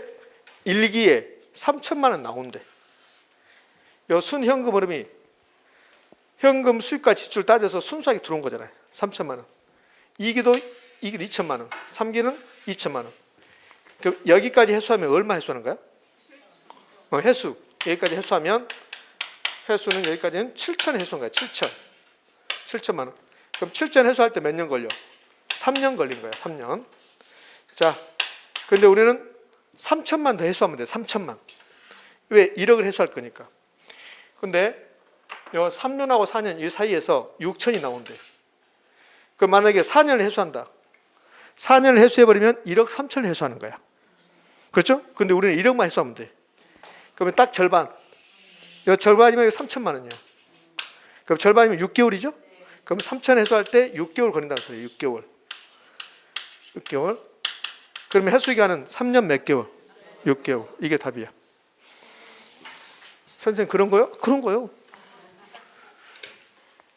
1기에 3천만 원 나온대. 요 순현금 흐름이 현금 수익과 지출 따져서 순수하게 들어온 거잖아요. 3천만 원. 2기도 2천만 원. 3기는 2천만 원. 그럼 여기까지 해수하면 얼마 해수하는 거야? 해수. 여기까지 해수하면 해수는 여기까지는 7천 해수한 거야. 7천만 원. 그럼 7천 해수할 때 몇 년 걸려? 3년 걸린 거야. 3년. 자, 근데 우리는 3천만 더 해수하면 돼. 3천만. 왜? 1억을 해수할 거니까. 근데 요 3년하고 4년 이 사이에서 6천이 나온대. 그럼 만약에 4년을 해수한다. 4년을 해수해버리면 1억 3천을 해수하는 거야. 그렇죠? 근데 우리는 1억만 해수하면 돼. 그러면 딱 절반. 요 절반이면 3천만 원이야. 그럼 절반이면 6개월이죠? 그럼 3천 해수할 때 6개월 걸린다는 소리예요. 6개월. 그러면 해수기간은 3년 몇 개월? 6개월. 이게 답이야. 선생님 그런 거요? 그런 거요.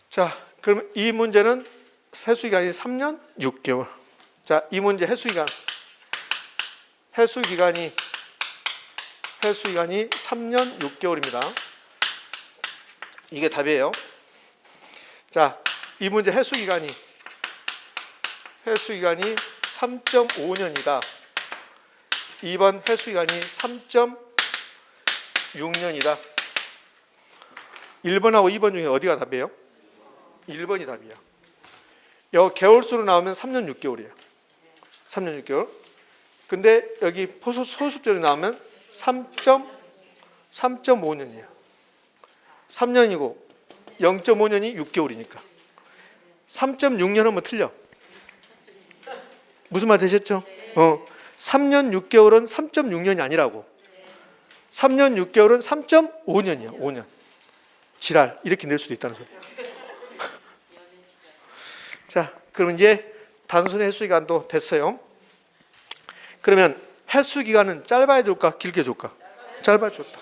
자, 그러면 이 문제는 해수기간이 3년 6개월. 자, 이 문제 해수기간이 3년 6개월입니다. 이게 답이에요. 자, 이 문제 해수기간이 3.5년이다. 2번 해수기간이 3.6년이다. 1번하고 2번 중에 어디가 답이에요? 1번이 답이야. 여기 개월수로 나오면 3년 6개월이에요. 3년 6개월. 근데 여기 소수점이 나오면 3.5 3.5년이에요. 3년이고 0.5년이 6개월이니까 3.6년 하면 틀려. 무슨 말 되셨죠? 3년 6개월은 3.6년이 아니라고. 3년 6개월은 3.5년이야. 5년. 지랄 이렇게 낼 수도 있다는 소리야. 자, 그럼 이제 단순 횟수 기간도 됐어요. 그러면 횟수 기간은 짧아야 줄까 길게 줄까? 짧아 줬다.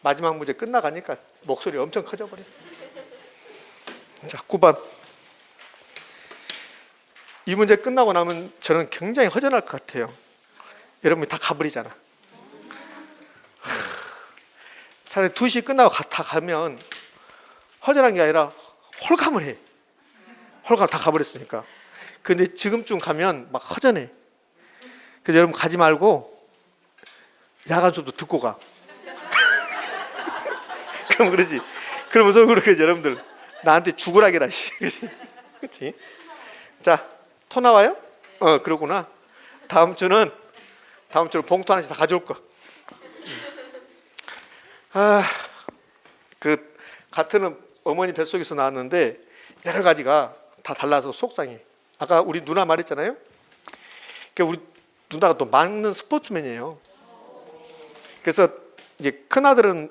마지막 문제 끝나가니까 목소리 엄청 커져버려. 자, 9번. 이 문제 끝나고 나면 저는 굉장히 허전할 것 같아요. 여러분이 다 가버리잖아. 차라리 2시 끝나고 다 가면 허전한 게 아니라 홀감을 해. 홀감 다 가버렸으니까. 근데 지금쯤 가면 막 허전해. 그래서 여러분 가지 말고 야간 수업도 듣고 가. 그럼 그러지. 그러면서 그렇게 여러분들 나한테 죽으라게라. 그렇지? 자, 토 나와요? 그러구나. 다음 주는 봉투 하나씩 다 가져올 거. 그 같은 어머니 뱃속에서 나왔는데 여러 가지가 다 달라서 속상해. 아까 우리 누나 말했잖아요. 우리 누나가 또 많은 스포츠맨이에요. 그래서 이제 큰 아들은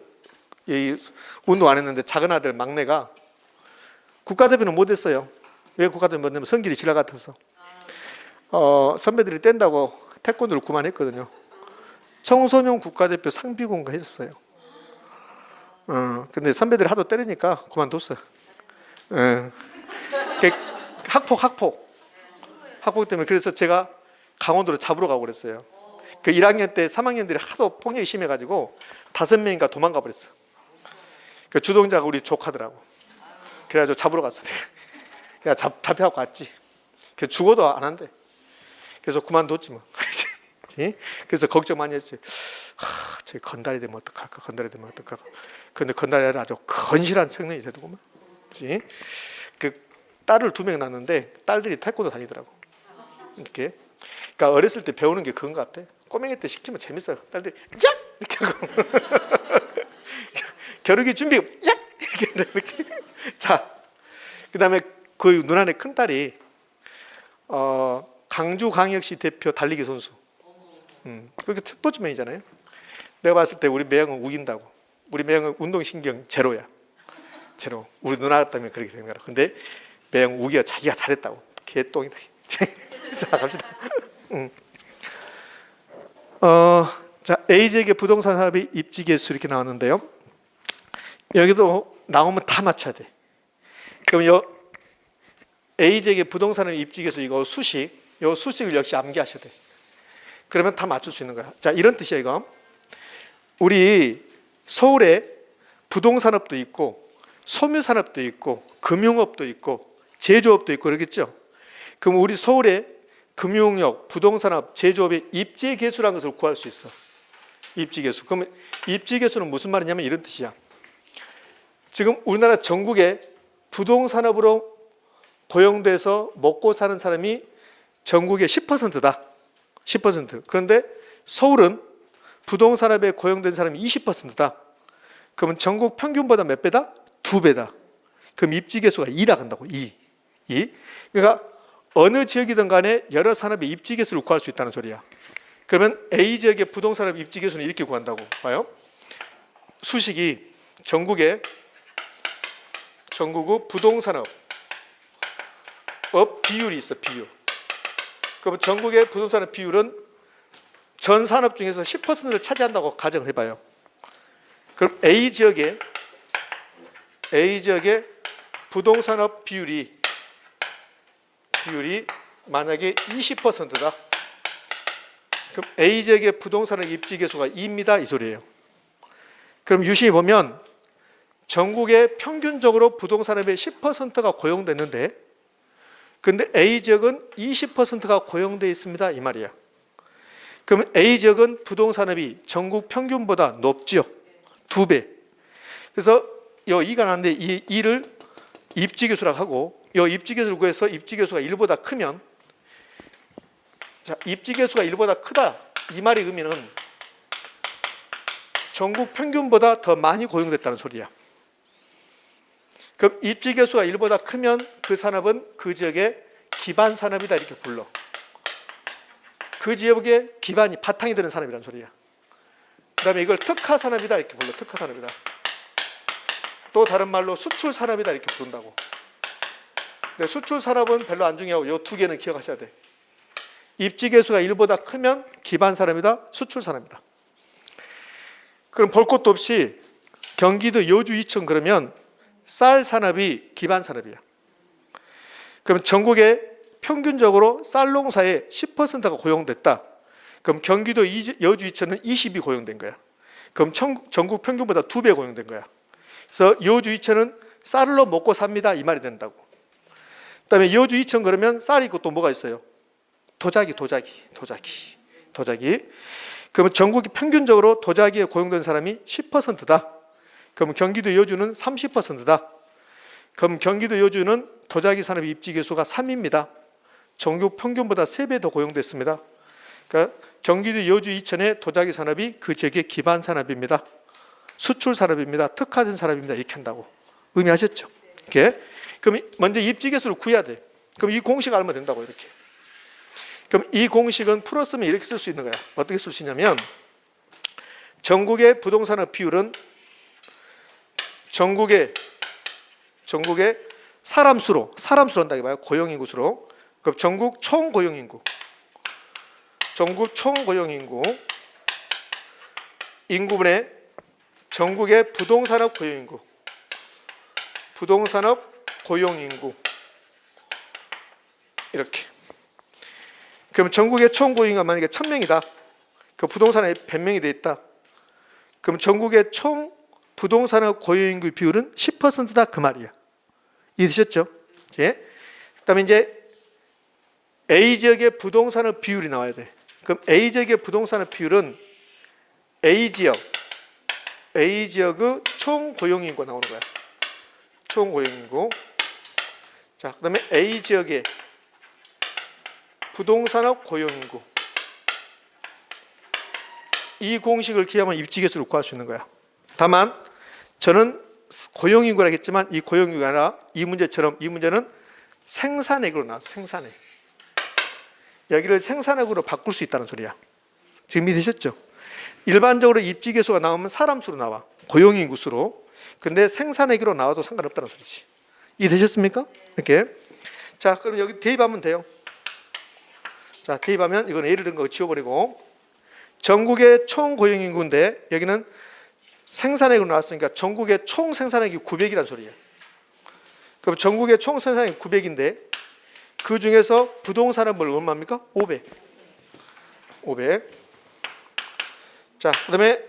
운동 안 했는데 작은 아들 막내가 국가대표는 못했어요. 왜 국가대표 못했냐면 성질이 지랄 같아서. 선배들이 뗀다고 태권도를 그만했거든요. 청소년 국가대표 상비군가 했었어요. 근데 선배들이 하도 때리니까 그만뒀어요. 학폭 때문에. 그래서 제가 강원도로 잡으러 가고 그랬어요. 그 1학년 때 3학년들이 하도 폭력이 심해가지고 5명인가 도망가 버렸어. 그 주동자가 우리 조카더라고. 그래가지고 잡으러 갔어. 그냥 잡혀갖고 왔지. 그래서 죽어도 안 한대. 그래서 그만뒀지 뭐. 그래서 걱정 많이 했지. 저 건달이 되면 어떡할까? 근데 건달이 아주 건실한 청년이 되더구만. 그 딸을 2명 낳았는데 딸들이 태권도 다니더라고. 이렇게. 그러니까 어렸을 때 배우는 게 그런 것 같아. 꼬맹이 때 시키면 재밌어요. 딸들이 야! 이렇게 하고 겨루기 준비 야! 이렇게. 자, 그다음에 그 누나네 큰 딸이 강주광역시 대표 달리기 선수. 그게 스포츠맨이잖아요. 내가 봤을 때 우리 매형은 우긴다고. 우리 매형은 운동신경 제로야. 제로. 우리 누나 같다면 그렇게 된 거라. 근데 매형 우기가 자기가 잘했다고. 개똥이다. 자, 갑시다. 자, A지역의 부동산 산업의 입지 개수 이렇게 나왔는데요. 여기도 나오면 다 맞춰야 돼. 그럼 A지역의 부동산의 입지 개수 이거 수식을 역시 암기하셔야 돼. 그러면 다 맞출 수 있는 거야. 자, 이런 뜻이야 이거. 우리 서울에 부동산업도 있고 소묘산업도 있고 금융업도 있고 제조업도 있고 그러겠죠. 그럼 우리 서울에 금융업, 부동산업, 제조업의 입지 개수라는 것을 구할 수 있어. 입지 개수. 그러면 입지 개수는 무슨 말이냐면 이런 뜻이야. 지금 우리나라 전국에 부동산업으로 고용돼서 먹고 사는 사람이 전국의 10%다. 10%. 그런데 서울은 부동산업에 고용된 사람이 20%다. 그러면 전국 평균보다 몇 배다? 2배다. 그럼 입지 개수가 2라 간다고. 2. 그러니까 어느 지역이든 간에 여러 산업의 입지 개수를 구할 수 있다는 소리야. 그러면 A 지역의 부동산업 입지 개수는 이렇게 구한다고 봐요. 수식이 전국의 부동산업 비율이 있어. 비율. 그러면 전국의 부동산업 비율은 전 산업 중에서 10%를 차지한다고 가정을 해봐요. 그럼 A 지역의 부동산업 비율이 만약에 20%다. 그럼 A 지역의 부동산업 입지 개수가 2입니다. 이 소리예요. 그럼 유심히 보면 전국에 평균적으로 부동산업의 10%가 고용됐는데 근데 A 지역은 20%가 고용되어 있습니다. 이 말이야. 그러면 A 지역은 부동산업이 전국 평균보다 높죠. 2배. 그래서 이 2가 나는데 이 2를 입지계수라고 하고 이 입지계수를 구해서 입지계수가 1보다 크면 자, 입지계수가 1보다 크다. 이 말의 의미는 전국 평균보다 더 많이 고용됐다는 소리야. 그럼 입지 개수가 1보다 크면 그 산업은 그 지역의 기반 산업이다 이렇게 불러. 그 지역의 기반이 바탕이 되는 산업이란 소리야. 그 다음에 이걸 특화 산업이다 이렇게 불러. 특화 산업이다. 또 다른 말로 수출 산업이다 이렇게 부른다고. 근데 수출 산업은 별로 안 중요하고 이 두 개는 기억하셔야 돼. 입지 개수가 1보다 크면 기반 산업이다, 수출 산업이다. 그럼 볼 것도 없이 경기도 여주 이천 그러면 쌀 산업이 기반 산업이야. 그럼 전국에 평균적으로 쌀 농사에 10%가 고용됐다. 그럼 경기도 여주 이천은 20이 고용된 거야. 그럼 전국 평균보다 2배 고용된 거야. 그래서 여주 이천은 쌀로 먹고 삽니다 이 말이 된다고. 그다음에 여주 이천 그러면 쌀이 있고 또 뭐가 있어요? 도자기. 그러면 전국이 평균적으로 도자기에 고용된 사람이 10%다. 그럼 경기도 여주는 30%다. 그럼 경기도 여주는 도자기 산업 입지 개수가 3입니다. 전국 평균보다 3배 더 고용됐습니다. 그러니까 경기도 여주 이천의 도자기 산업이 그 지역의 기반 산업입니다. 수출 산업입니다. 특화된 산업입니다. 이렇게 한다고. 의미하셨죠? 이렇게. 그럼 먼저 입지 개수를 구해야 돼. 그럼 이 공식 알면 된다고 이렇게. 그럼 이 공식은 풀었으면 이렇게 쓸 수 있는 거야. 어떻게 쓸 수 있냐면 전국의 부동산업 비율은 전국의 사람 수로 한다고 봐요. 고용인구 수로. 그럼 전국 총 고용인구 인구분의 전국의 부동산업 고용인구 이렇게. 그럼 전국의 총 고용인구가 만약에 1000명이다. 그 부동산에 100명이 돼 있다. 그럼 전국의 총 부동산업 고용인구 비율은 10%다 그 말이야. 이해되셨죠? 예. 그다음에 이제 A 지역의 부동산업 비율이 나와야 돼. 그럼 A 지역의 부동산업 비율은 A 지역의 총 고용인구가 나오는 거야. 총 고용인구. 자, 그다음에 A 지역의 부동산업 고용인구. 이 공식을 기하면 입지 개수를 구할 수 있는 거야. 다만 저는 고용인구라 했지만 이 고용인구가 아니라 이 문제는 생산액으로 나왔어. 생산액. 여기를 생산액으로 바꿀 수 있다는 소리야. 지금 이해되셨죠? 일반적으로 입지 개수가 나오면 사람 수로 나와. 고용인구 수로. 근데 생산액으로 나와도 상관없다는 소리지. 이해되셨습니까? 이렇게. 자, 그럼 여기 대입하면 돼요. 자, 대입하면 이건 예를 든 거 지워버리고 전국의 총 고용인구인데 여기는 생산액으로 나왔으니까 전국의 총 생산액이 900이라는 소리예요. 그럼 전국의 총 생산액이 900인데 그 중에서 부동산업을 얼마입니까? 500. 자, 그 다음에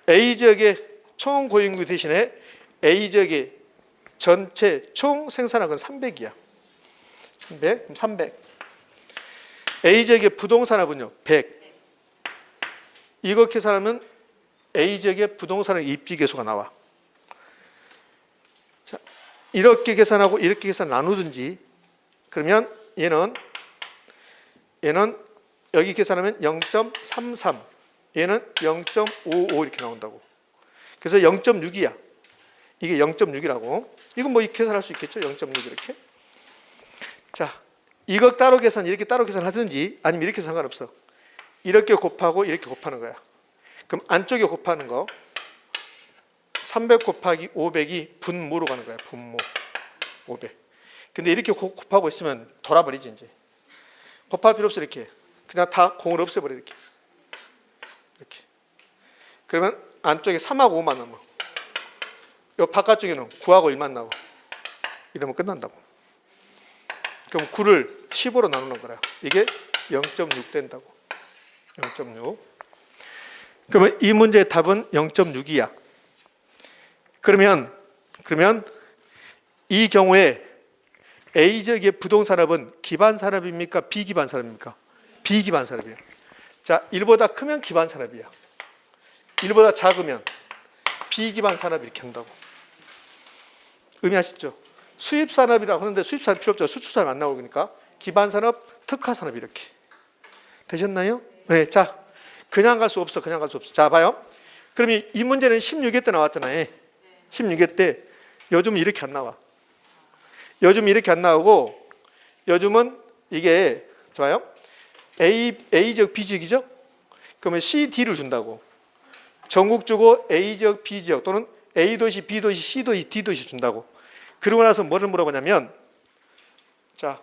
A 지역의 총 고용인구 대신에 A 지역의 전체 총 생산액은 300이야. 300. A 지역의 부동산업은요, 100. 이거 계산하면 A 지역의 부동산의 입지 개수가 나와. 자, 이렇게 계산하고 이렇게 계산 나누든지 그러면 얘는 여기 계산하면 0.33, 얘는 0.55 이렇게 나온다고. 그래서 0.6이야. 이게 0.6이라고. 이건 뭐 이렇게 계산할 수 있겠죠? 0.6 이렇게. 자, 이거 따로 계산, 이렇게 따로 계산하든지 아니면 이렇게 상관없어. 이렇게 곱하고 이렇게 곱하는 거야. 그럼 안쪽에 곱하는 거 300 곱하기 500이 분모로 가는 거야. 분모 500. 근데 이렇게 곱하고 있으면 돌아버리지 이제. 곱할 필요 없어 이렇게. 그냥 다 공을 없애버려 이렇게. 그러면 안쪽에 3하고 5만 남아. 요 바깥쪽에는 9하고 1만 나와. 이러면 끝난다고. 그럼 9를 15로 나누는 거라. 이게 0.6 된다고. 0.6. 그러면 이 문제의 답은 0.6이야. 그러면 이 경우에 A 지역의 부동산업은 기반 산업입니까? 비기반 산업입니까? 비기반 산업이야. 자, 1보다 크면 기반 산업이야. 1보다 작으면 비기반 산업 이렇게 한다고. 의미하시죠? 수입 산업이라고 하는데 수입 산업 필요 없죠. 수출 산업 안 나오니까 기반 산업, 특화 산업 이렇게. 되셨나요? 네. 자, 그냥 갈 수 없어. 자, 봐요. 그러면 이 문제는 16회 때 나왔잖아요. 16회 때. 요즘은 이렇게 안 나와. 요즘 이렇게 안 나오고, 요즘은 이게 좋아요. A 지역, B 지역이죠. 그러면 C, D를 준다고. 전국 주고 A 지역, B 지역 또는 A 도시, B 도시, C 도시, D 도시 준다고. 그러고 나서 뭐를 물어보냐면, 자,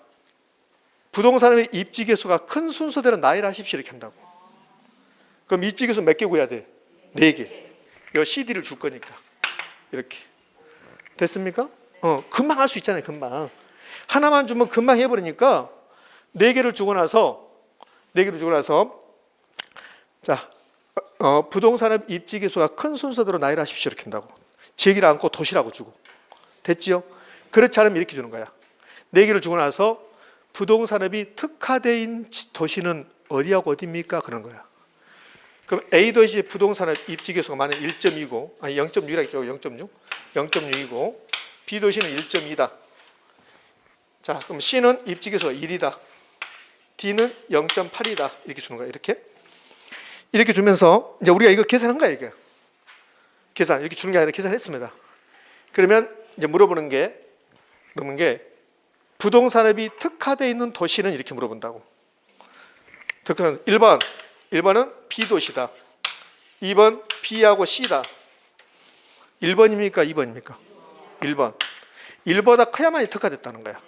부동산의 입지 개수가 큰 순서대로 나열을 하십시오 이렇게 한다고. 그럼 입지 개수 몇 개 구해야 돼? 4개. 요 CD를 줄 거니까 이렇게. 됐습니까? 금방 할 수 있잖아요. 금방. 하나만 주면 금방 해버리니까 4개를 주고 나서 자, 부동산의 입지 개수가 큰 순서대로 나열하십시오 이렇게 한다고. 지역이라 않고 도시라고 주고. 됐지요? 그렇지 않으면 이렇게 주는 거야. 4개를 주고 나서 부동산업이 특화된 도시는 어디하고 어디입니까? 그런 거야. 그럼 A 도시의 부동산업 입지 개수가 만약 1.2고, 아니 0.6이라고 0.6? 0.6이고, B 도시는 1.2다. 자, 그럼 C는 입지 개수가 1이다. D는 0.8이다. 이렇게 주는 거야. 이렇게 주면서 이제 우리가 이거 계산한 거야, 이게. 계산 이렇게 주는 게 아니라 계산했습니다. 그러면 이제 물어보는 게 부동산업이 특화되어 있는 도시는 이렇게 물어본다고. 특화는 1번은 B 도시다. 2번 B하고 C다. 1번입니까? 2번입니까? 1번. 1보다 커야만이 특화됐다는 거야.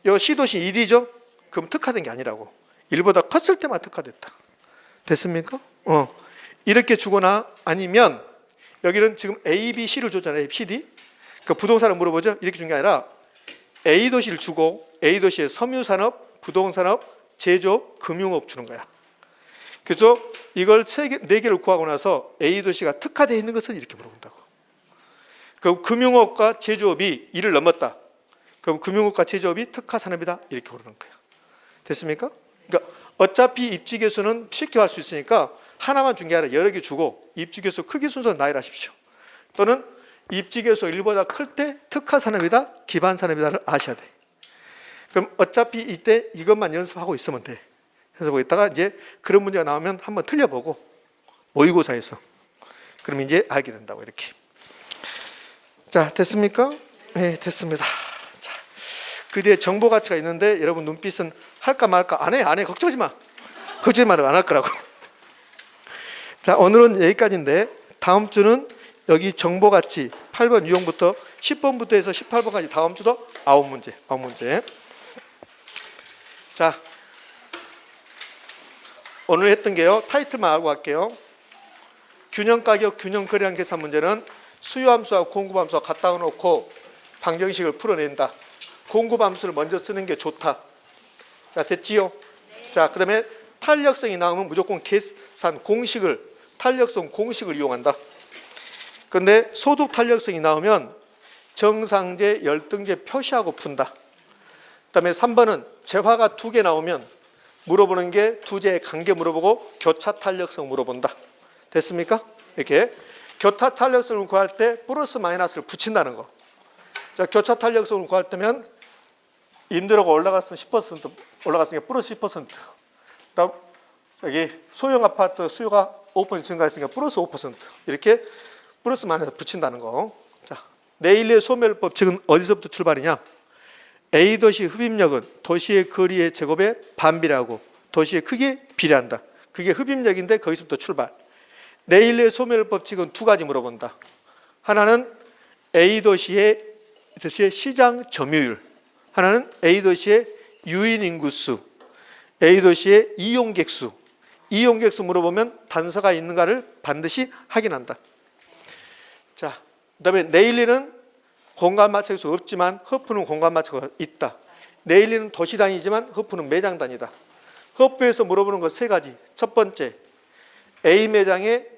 이 C 도시 1이죠? 그럼 특화된 게 아니라고. 1보다 컸을 때만 특화됐다. 됐습니까? 이렇게 주거나 아니면 여기는 지금 A, B, C를 줬잖아요. A, C, D. 그 부동산을 물어보죠. 이렇게 준 게 아니라 A 도시를 주고 A 도시의 섬유산업, 부동산업, 제조업, 금융업 주는 거야. 그래서 이걸 4개를 구하고 나서 A 도시가 특화되어 있는 것을 이렇게 물어본다고. 그럼 금융업과 제조업이 1을 넘었다. 그럼 금융업과 제조업이 특화산업이다. 이렇게 고르는 거야. 됐습니까? 그러니까 어차피 입지 개수는 쉽게 할 수 있으니까 하나만 준 게 아니라 여러 개 주고 입지 개수 크기 순서를 나열하십시오. 또는 입지 개수 1보다 클 때 특화산업이다, 기반산업이다를 아셔야 돼. 그럼 어차피 이때 이것만 연습하고 있으면 돼. 연습하고 있다가 이제 그런 문제가 나오면 한번 틀려보고 모의고사에서 그럼 이제 알게 된다고 이렇게. 자, 됐습니까? 네, 됐습니다. 자, 그 뒤에 정보 가치가 있는데 여러분 눈빛은 할까 말까 안 해. 걱정하지 마. 걱정하지 마. 안 할 거라고. 자, 오늘은 여기까지인데 다음 주는 여기 정보 가치 8번 유형부터 10번부터 해서 18번까지 다음 주도 9문제. 자, 오늘 했던 게요. 타이틀만 알고 갈게요. 균형가격, 균형거래량 계산 문제는 수요함수와 공급함수와 갖다 놓고 방정식을 풀어낸다. 공급함수를 먼저 쓰는 게 좋다. 자, 됐지요? 자, 그 다음에 탄력성이 나오면 무조건 계산 공식을, 탄력성 공식을 이용한다. 그런데 소득 탄력성이 나오면 정상제, 열등제 표시하고 푼다. 그 다음에 3번은 재화가 2개 나오면 물어보는 게 두제의 관계 물어보고 교차 탄력성 물어본다. 됐습니까? 이렇게 교차 탄력성을 구할 때 플러스 마이너스를 붙인다는 거. 자, 교차 탄력성을 구할 때면 임대료가 올라갔으면 10% 올라갔으니까 플러스 10%. 그다음 여기 소형 아파트 수요가 5% 증가했으니까 플러스 5%. 이렇게 플러스 마이너스 붙인다는 거. 자, 네일리의 소멸 법칙은 어디서부터 출발이냐? A 도시 흡입력은 도시의 거리의 제곱에 반비례하고 도시의 크기에 비례한다. 그게 흡입력인데 거기서부터 출발. 네일리의 소멸 법칙은 2가지 물어본다. 하나는 A 도시의 시장 점유율, 하나는 A 도시의 유인 인구수, A 도시의 이용객수. 이용객수 물어보면 단서가 있는가를 반드시 확인한다. 자, 그다음에 네일리는 공간 마찰수 없지만 허프는 공간 마찰가 있다. 네일리는 도시 단위지만 허프는 매장 단위다. 허프에서 물어보는 것 3가지. 첫 번째, A 매장의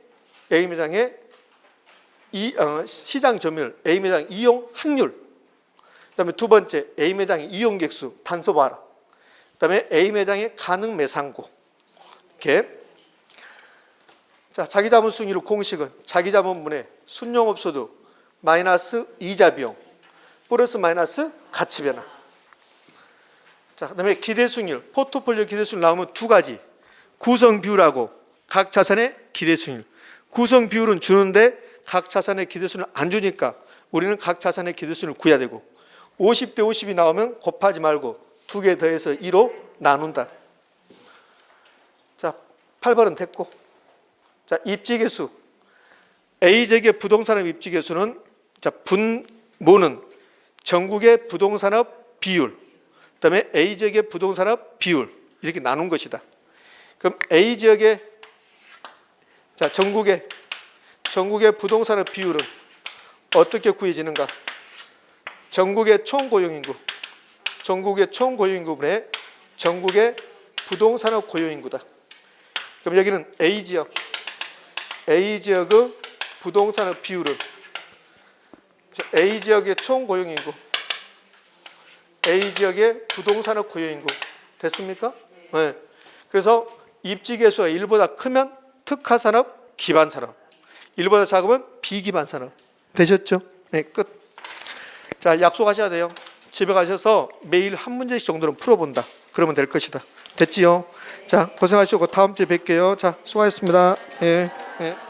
시장 점유율, A 매장 이용 확률. 그다음에 2번째, A 매장의 이용 객수 단서 봐라. 그다음에 A 매장의 가능 매상고. 이렇게. 자, 자기자본 수익률 공식은 자기자본분의 순용업소득 마이너스 이자 비용 플러스 마이너스 가치 변화. 자, 그다음에 기대수익률, 포트폴리오 기대수익률 나오면 2가지. 구성 비율하고 각 자산의 기대수익률. 구성 비율은 주는데 각 자산의 기대수는 안 주니까 우리는 각 자산의 기대수를 구해야 되고 50대 50이 나오면 곱하지 말고 2개 더해서 2로 나눈다. 자, 8번은 됐고. 자, 입지계수. A지역의 부동산업 입지계수는 자, 분모는 전국의 부동산업 비율, 그다음에 A지역의 부동산업 비율 이렇게 나눈 것이다. 그럼 A지역의 자, 전국의 부동산업 비율은 어떻게 구해지는가? 전국의 총고용인구, 전국의 총고용인구분의 전국의 부동산업 고용인구다. 그럼 여기는 A지역의 부동산업 비율은 A지역의 총고용인구, A지역의 부동산업 고용인구 됐습니까? 네. 그래서 입지계수가 1보다 크면 특화산업, 기반산업, 1보다 작으면 비기반산업. 되셨죠? 네, 끝. 자, 약속하셔야 돼요. 집에 가셔서 매일 한 문제씩 정도는 풀어본다. 그러면 될 것이다. 됐지요? 자, 고생하시고 다음 주에 뵐게요. 자, 수고하셨습니다. 예. 예.